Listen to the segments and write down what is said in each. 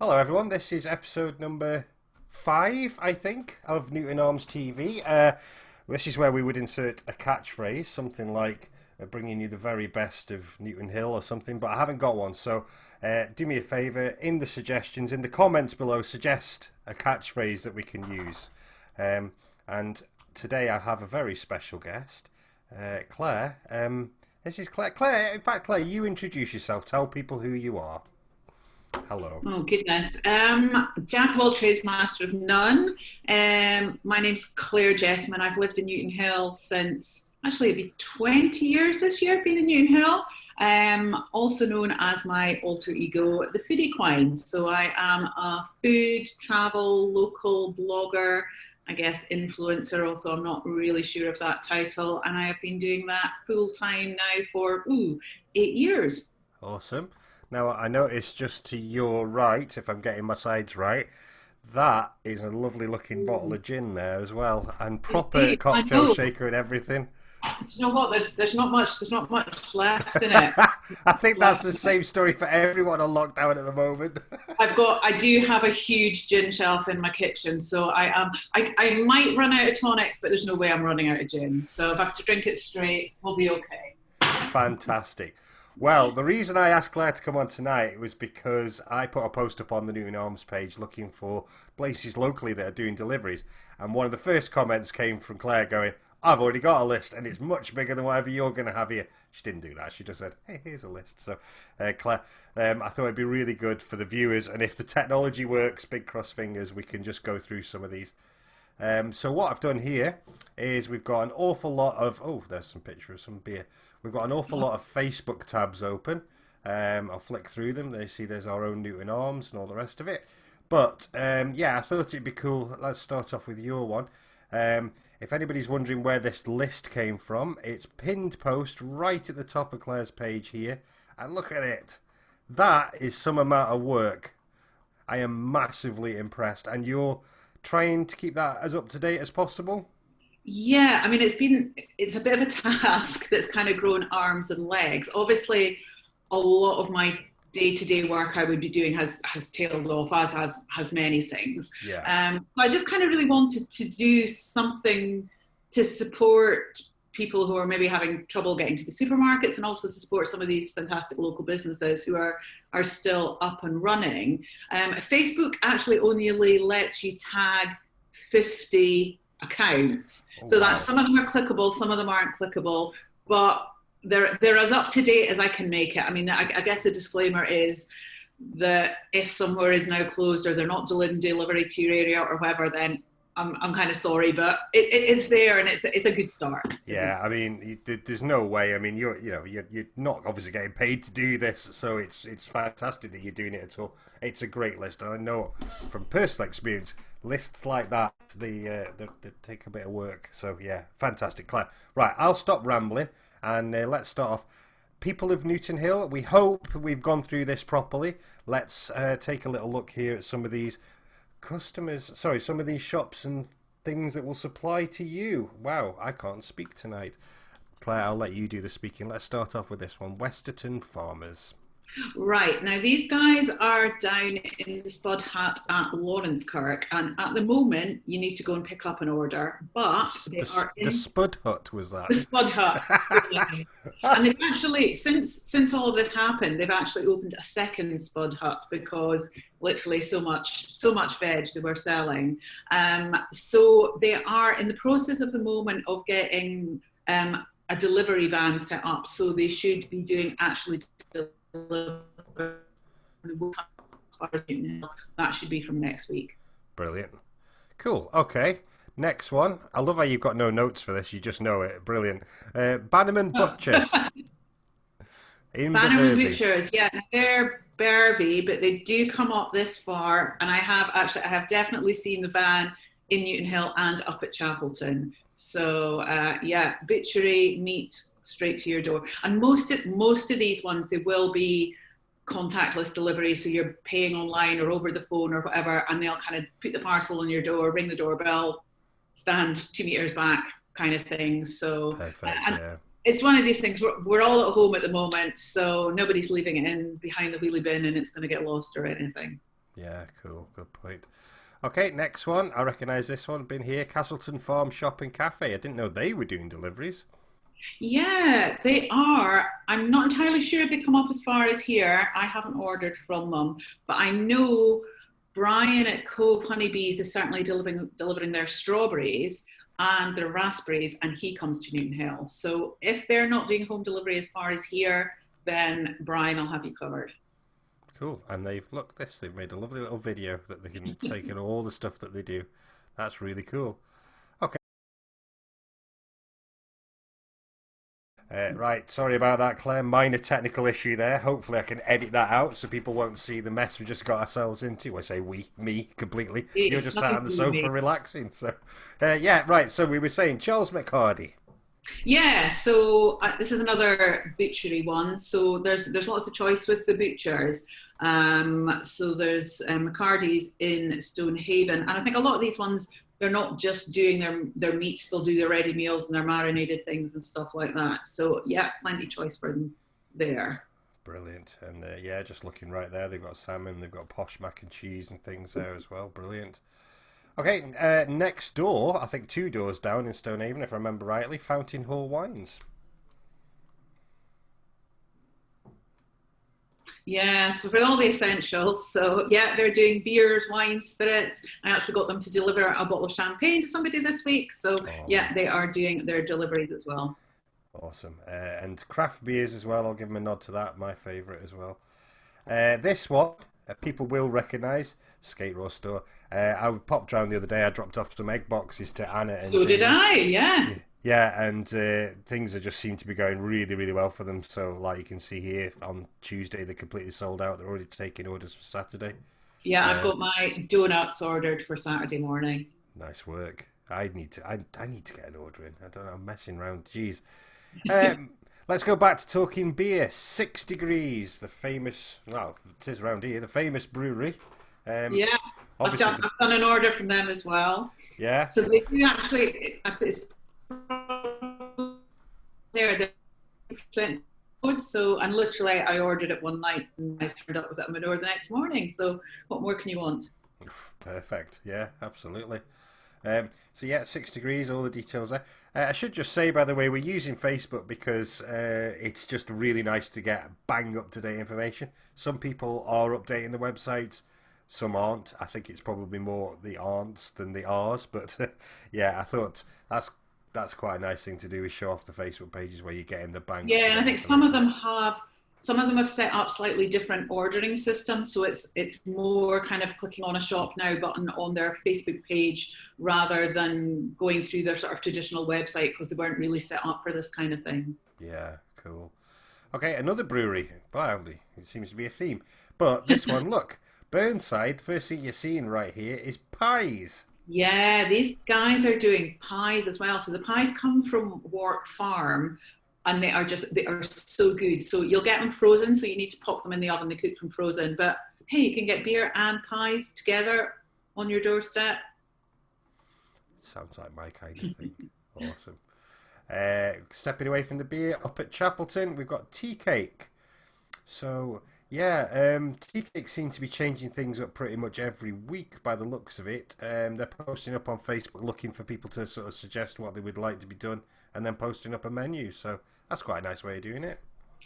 Hello, everyone. This is episode number 5, I think, of Newton Arms TV. This is where we would insert a catchphrase, something like bringing you the very best of Newtonhill or something, but I haven't got one. So do me a favour, in the suggestions, in the comments below, suggest a catchphrase that we can use. And today I have a very special guest, Claire. This is Claire. Claire, in fact, Claire, you introduce yourself. Tell people who you are. Hello. Oh goodness. Jack of all trades, master of none. My name's Claire Jessiman. I've lived in Newtonhill since actually it'll be 20 years this year. I've been in Newtonhill. Also known as my alter ego, the Foodie Quine. So I am a food, travel, local blogger, I guess influencer. Also, I'm not really sure of that title, and I have been doing that full time now for 8 years. Awesome. Now, I noticed just to your right, if I'm getting my sides right, that is a lovely looking bottle of gin there as well, and proper I cocktail know. shaker and everything. Do you know what? There's not much left in it. I think that's the same story for everyone on lockdown at the moment. I do have a huge gin shelf in my kitchen, so I might run out of tonic, but there's no way I'm running out of gin. So if I have to drink it straight, we'll be okay. Fantastic. Well, the reason I asked Claire to come on tonight was because I put a post up on the Newton Arms page looking for places locally that are doing deliveries, and one of the first comments came from Claire going, "I've already got a list and it's much bigger than whatever you're going to have here." She didn't do that. She just said, "Hey, here's a list." So, Claire, I thought it'd be really good for the viewers, and if the technology works, big cross fingers, we can just go through some of these. So what I've done here is we've got an awful lot of... Oh, there's some picture of some beer. We've got an awful lot of Facebook tabs open. I'll flick through them. They see there's our own Newton Arms and all the rest of it. But, yeah, I thought it'd be cool. Let's start off with your one. If anybody's wondering where this list came from, it's pinned post right at the top of Claire's page here. And look at it. That is some amount of work. I am massively impressed. And you're trying to keep that as up to date as possible? Yeah, I mean, it's a bit of a task that's kind of grown arms and legs. Obviously, a lot of my day-to-day work I would be doing has tailed off, as has many things. Yeah. So I just kind of really wanted to do something to support people who are maybe having trouble getting to the supermarkets, and also to support some of these fantastic local businesses who are still up and running. Facebook actually only lets you tag 50 accounts. Oh, So wow. that some of them are clickable, some of them aren't clickable, but they're as up to date as I can make it. I mean, I guess the disclaimer is that if somewhere is now closed or they're not delivering delivery to your area or whatever, then I'm kind of sorry, but it's there, and it's a good start. Yeah, I mean, there's no way. I mean, you're not obviously getting paid to do this, so it's fantastic that you're doing it at all. It's a great list, and I know from personal experience, lists like that they take a bit of work. So yeah, fantastic, Claire. Right, I'll stop rambling and let's start off. People of Newtonhill, we hope we've gone through this properly. Let's take a little look here at some of these some of these shops and things that will supply to you. Wow, I can't speak tonight. Claire, I'll let you do the speaking. Let's start off with this one. Westerton Farmers. Right, now these guys are down in the Spud Hut at Lawrencekirk, and at the moment you need to go and pick up an order, but they are The in Spud Hut was that? the Spud Hut. And they've actually, since all of this happened, they've actually opened a second Spud Hut because literally so much veg they were selling. So they are in the process of the moment of getting a delivery van set up. So they should be doing actually deliver. That should be from next week. Brilliant. Cool. Okay. Next one. I love how you've got no notes for this. You just know it. Brilliant. Bannerman Butchers in Bannerman Baverby. Butchers, yeah, they're Bervie, but they do come up this far, and I have definitely seen the van in Newtonhill and up at Chapelton. So yeah, butchery meat straight to your door, and most of these ones they will be contactless delivery, so you're paying online or over the phone or whatever, and they'll kind of put the parcel on your door, ring the doorbell, stand 2 meters back, kind of thing. So Perfect. and Yeah. it's one of these things. We're all at home at the moment, so nobody's leaving it in behind the wheelie bin, and it's going to get lost or anything. Yeah, cool. Good point. Okay, next one. I recognise this one. Been here. Castleton Farm Shop and Cafe. I didn't know they were doing deliveries. Yeah, they are. I'm not entirely sure if they come up as far as here. I haven't ordered from them, but I know Brian at Cove Honeybees is certainly delivering their strawberries and their raspberries, and he comes to Newtonhill. So if they're not doing home delivery as far as here, then Brian will have you covered. Cool. And they've made a lovely little video that they can take in all the stuff that they do. That's really cool. Okay. Right, sorry about that, Claire. Minor technical issue there. Hopefully, I can edit that out so people won't see the mess we just got ourselves into. I say me completely. You're just sat on the sofa relaxing. So, yeah, right. So we were saying Charles McHardy. Yeah, so this is another butchery one. So there's lots of choice with the butchers. So there's McCarty's in Stonehaven, and I think a lot of these ones they're not just doing their meats; they'll do their ready meals and their marinated things and stuff like that. So yeah, plenty of choice for them there. Brilliant. And yeah, just looking right there, they've got salmon, they've got posh mac and cheese and things there as well. Brilliant. Okay, next door, I think 2 doors down in Stonehaven, if I remember rightly, Fountain Hall Wines. Yeah, so for all the essentials, so yeah, they're doing beers, wines, spirits. I actually got them to deliver a bottle of champagne to somebody this week. So yeah, they are doing their deliveries as well. Awesome. And craft beers as well, I'll give them a nod to that, my favourite as well. This one, people will recognise, Skate Raw Store. I popped round the other day, I dropped off some egg boxes to Anna and So Jamie. did I, yeah. Yeah, and things are just seem to be going really, really well for them. So, like you can see here, on Tuesday they completely sold out. They're already taking orders for Saturday. Yeah, I've got my donuts ordered for Saturday morning. Nice work. I need to get an order in. I don't know. I'm messing around. Jeez. Let's go back to talking beer. 6 Degrees, the famous. Well, it is around here. The famous brewery. Yeah, I've done an order from them as well. Yeah. So they do actually. There, the percent code. So, and literally, I ordered it one night, and I turned up was at my door the next morning. So, what more can you want? Perfect. Yeah, absolutely. So yeah, 6 Degrees, all the details there. I should just say, by the way, we're using Facebook because it's just really nice to get bang up to date information. Some people are updating the website, some aren't. I think it's probably more the aren'ts than the are's, but yeah, I thought that's quite a nice thing to do, is show off the Facebook pages where you're getting the bang. Yeah, and I think some of them have set up slightly different ordering systems, so it's more kind of clicking on a shop now button on their Facebook page rather than going through their sort of traditional website, because they weren't really set up for this kind of thing. Yeah, cool. Okay, another brewery. Wow, it seems to be a theme. But this one, look, Burnside, first thing you're seeing right here is pies. Yeah, these guys are doing pies as well. So the pies come from Wark Farm, and they are so good. So you'll get them frozen, so you need to pop them in the oven. They cook from frozen. But hey, you can get beer and pies together on your doorstep. Sounds like my kind of thing. Awesome. Stepping away from the beer, up at Chapelton, we've got Tea Cake. So yeah, Tea Cake seem to be changing things up pretty much every week by the looks of it. They're posting up on Facebook looking for people to sort of suggest what they would like to be done, and then posting up a menu. So that's quite a nice way of doing it.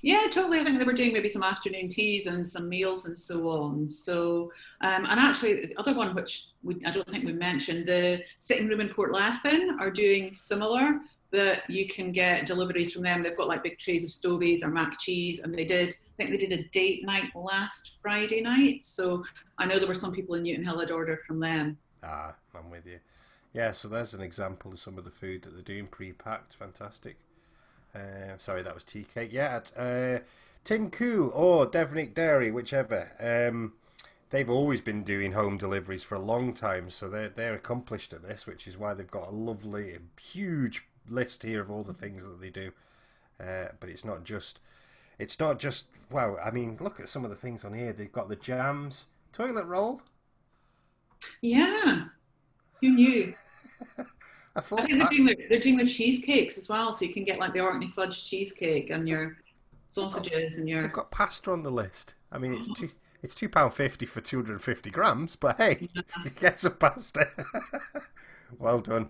Yeah, totally. I think they were doing maybe some afternoon teas and some meals and so on. So, and actually, the other one, which I don't think we mentioned, the Sitting Room in Portlathon are doing similar. That you can get deliveries from them. They've got like big trays of stovies or mac cheese, and I think they did a date night last Friday night. So I know there were some people in Newtonhill that ordered from them. Ah, I'm with you. Yeah, so there's an example of some of the food that they're doing pre-packed. Fantastic. Sorry, that was Tea Cake. Yeah, at Tin Coo or Devenick Dairy, whichever. They've always been doing home deliveries for a long time, so they're accomplished at this, which is why they've got a lovely, huge list here of all the things that they do. But it's not just wow. I mean, look at some of the things on here. They've got the jams, toilet roll. Yeah, who knew? I think they're doing the cheesecakes as well, so you can get like the Orkney fudge cheesecake and your sausages and your. They've got pasta on the list. I mean, It's £2.50 for 250 grams, but hey, it gets a pasta. Well done.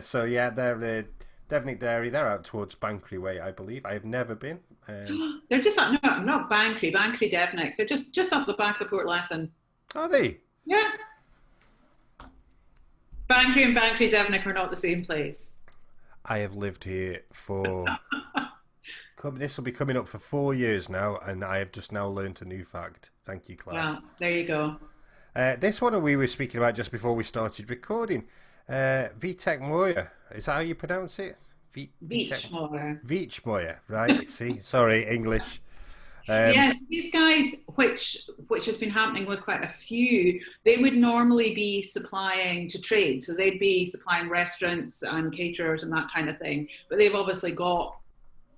So yeah, they're Devenick Dairy. They're out towards Bankery Way, I believe. I have never been. They're just no, not Bankery Devnick. They're just off the back of Port Lesson. Are they? Yeah, Bankery and Bankery Devnick are not the same place. I have lived here for. This will be coming up for 4 years now, and I have just now learnt a new fact. Thank you, Claire. Well, there you go. This one we were speaking about just before we started recording. Vitek Moya. Is that how you pronounce it? Beachmore. Vichmoya, right? See, sorry, English. Yes, these guys, which has been happening with quite a few, they would normally be supplying to trade. So they'd be supplying restaurants and caterers and that kind of thing. But they've obviously got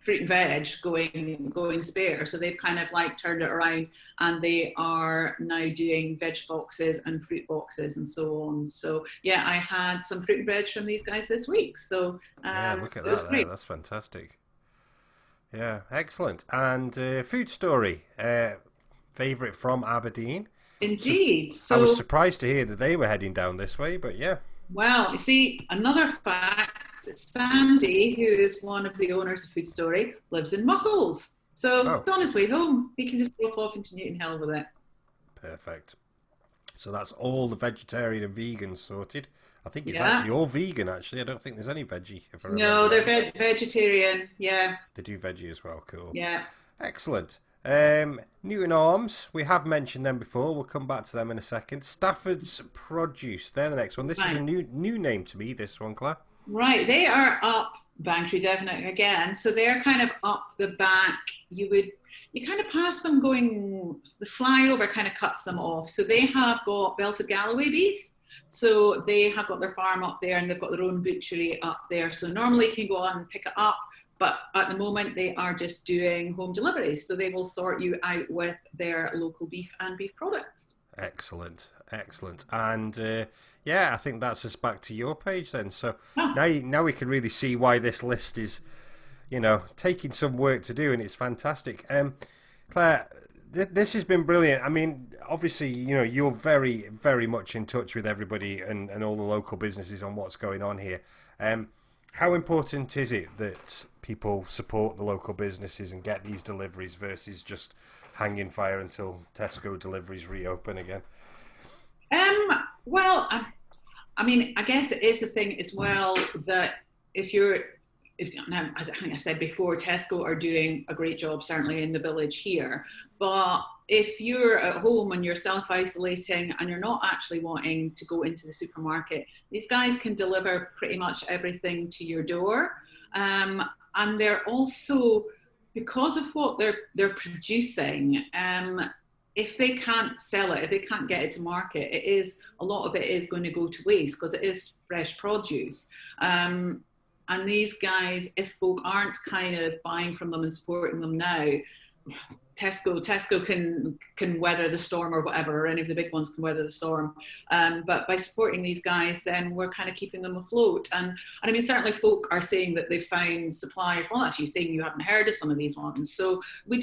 fruit and veg going spare. So they've kind of like turned it around, and they are now doing veg boxes and fruit boxes and so on. So yeah, I had some fruit and veg from these guys this week. So yeah, look at it was that. great. That's fantastic. Yeah, excellent. And food story, favourite from Aberdeen. Indeed. I So was surprised to hear that they were heading down this way, but yeah. well, you see, another fact, Sandy, who is one of the owners of Food Story, lives in Muckles. So Oh, it's on his way home. He can just drop off into Newtonhill with it. perfect. So that's all the vegetarian and vegan sorted. I think it's Yeah. actually all vegan, actually. I don't think there's any veggie. If I No, remember they're right. vegetarian. Yeah, They do veggie as well. Cool. yeah. Excellent. Newton Arms, we have mentioned them before. We'll come back to them in a second. Stafford's Produce, they're the next one. This is a Right. new name to me, this one, Claire. Right. They are up Bankery Devonick again. So they're kind of up the back. You kind of pass them going, the flyover kind of cuts them off. So they have got belted Galloway beef. So they have got their farm up there, and they've got their own butchery up there. So normally you can go on and pick it up, but at the moment they are just doing home deliveries. So they will sort you out with their local beef and beef products. Excellent, excellent. And yeah, I think that's us back to your page then. So Oh, now we can really see why this list is, taking some work to do, and it's fantastic. Claire, this has been brilliant. I mean, obviously, you're very, very much in touch with everybody and all the local businesses on what's going on here. How important is it that people support the local businesses and get these deliveries versus just hanging fire until Tesco deliveries reopen again? well, I mean, I guess it is a thing as well that if you're, if now, I think I said before, Tesco are doing a great job, certainly in the village here. But if you're at home and you're self-isolating and you're not actually wanting to go into the supermarket, these guys can deliver pretty much everything to your door. And they're also, because of what they're producing, if they can't sell it, if they can't get it to market, a lot of it is going to go to waste because it is fresh produce. And these guys, if folk aren't kind of buying from them and supporting them now, Tesco can weather the storm or whatever, or any of the big ones can weather the storm. But by supporting these guys, then we're kind of keeping them afloat. And I mean, certainly folk are saying that they've found suppliers. Well, that's you saying you haven't heard of some of these ones. So we've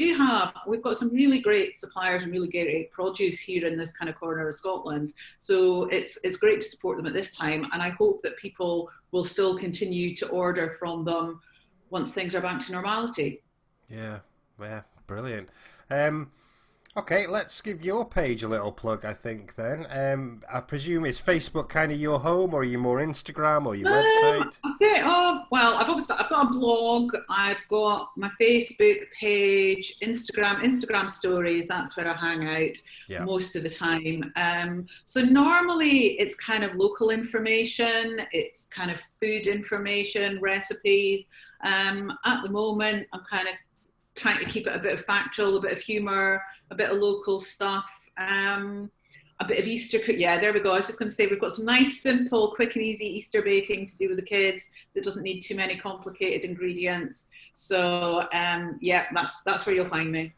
got some really great suppliers and really great produce here in this kind of corner of Scotland. So it's great to support them at this time. And I hope that people will still continue to order from them once things are back to normality. Yeah, yeah, brilliant. Okay, let's give your page a little plug, I think, then. I presume it's Facebook kind of your home, or are you more Instagram, or your website? Well, I've got a blog, I've got my Facebook page, Instagram stories, that's where I hang out Yeah. most of the time. So normally it's kind of local information, it's kind of food information, recipes. At the moment, I'm kind of trying to keep it a bit of factual, a bit of humour, a bit of local stuff, a bit of Easter. Yeah, there we go. I was just going to say we've got some nice, simple, quick and easy Easter baking to do with the kids that doesn't need too many complicated ingredients. So yeah, that's where you'll find me.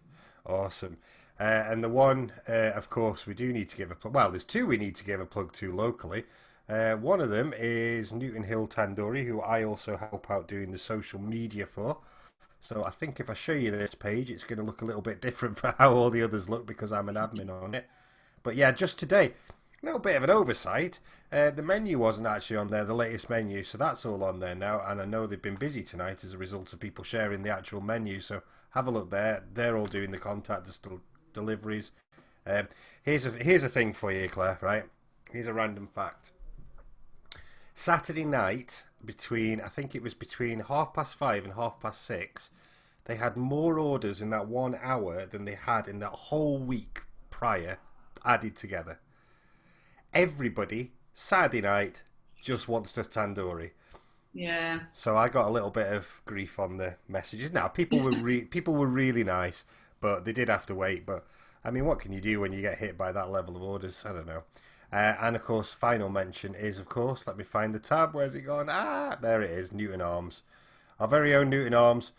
Awesome. And the one, of course, we do need to give a plug. Well, there's two we need to give a plug to locally. One of them is Newtonhill Tandoori, who I also help out doing the social media for. So I think if I show you this page, it's going to look a little bit different from how all the others look because I'm an admin on it. But yeah, just today, a little bit of an oversight. The menu wasn't actually on there, the latest menu, so that's all on there now. And I know they've been busy tonight as a result of people sharing the actual menu. So have a look there. They're all doing the contact deliveries. Here's a thing for you, Claire. Right? Here's a random fact. Saturday night, I think it was between 5:30 and 6:30, they had more orders in that 1 hour than they had in that whole week prior, added together. Everybody, Saturday night, just wants the tandoori. Yeah. So I got a little bit of grief on the messages. Now, people were really nice, but they did have to wait. But, I mean, what can you do when you get hit by that level of orders? I don't know. And of course, final mention is, of course, let me find the tab. Where's it gone? There it is, Newton Arms. Our very own Newton Arms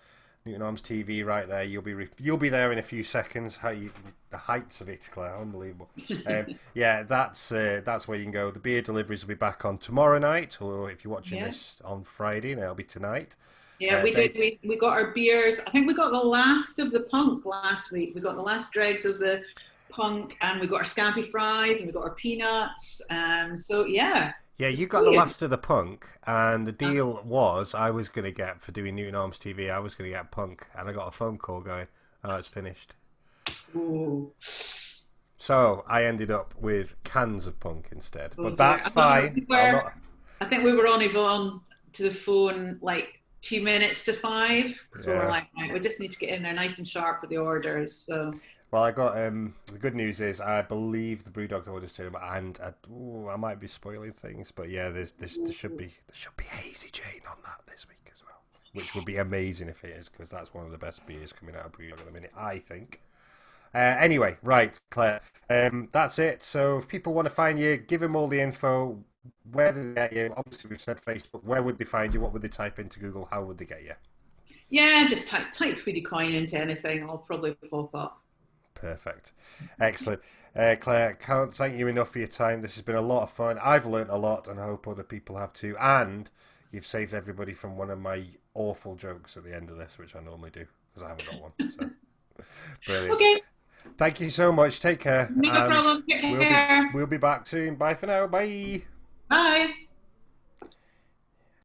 TV right there. You'll be there in a few seconds. The heights of it, Claire, unbelievable. Yeah, that's where you can go. The beer deliveries will be back on tomorrow night, or if you're watching this on Friday, they'll be tonight. Yeah, we got our beers. I think we got the last of the punk last week. We got the last dregs of the punk, and we got our scampi fries, and we got our peanuts. So yeah. Yeah, you got the last of the punk, and the deal was I was going to get, for doing Newton Arms TV, I was going to get punk, and I got a phone call going, oh, it's finished. Ooh. So I ended up with cans of punk instead, but that's fine. I think we were only on to the phone like 2 minutes to 5, because we were like, right, we just need to get in there nice and sharp with the orders. So. Well, I got the good news is I believe the Brewdog orders too, and I might be spoiling things, but yeah, there should be Hazy Jane on that this week as well, which would be amazing if it is, because that's one of the best beers coming out of Brewdog at the minute, I think. Anyway, right, Claire, that's it. So if people want to find you, give them all the info. Where do they get you? Obviously, we've said Facebook. Where would they find you? What would they type into Google? How would they get you? Yeah, just type Foodie Quine into anything. I'll probably pop up. Perfect. Excellent. Claire, can't thank you enough for your time. This has been a lot of fun. I've learnt a lot, and I hope other people have too. And you've saved everybody from one of my awful jokes at the end of this, which I normally do, because I haven't got one. So, brilliant. Okay. Thank you so much. Take care. No problem. Take care. We'll be back soon. Bye for now. Bye. Bye.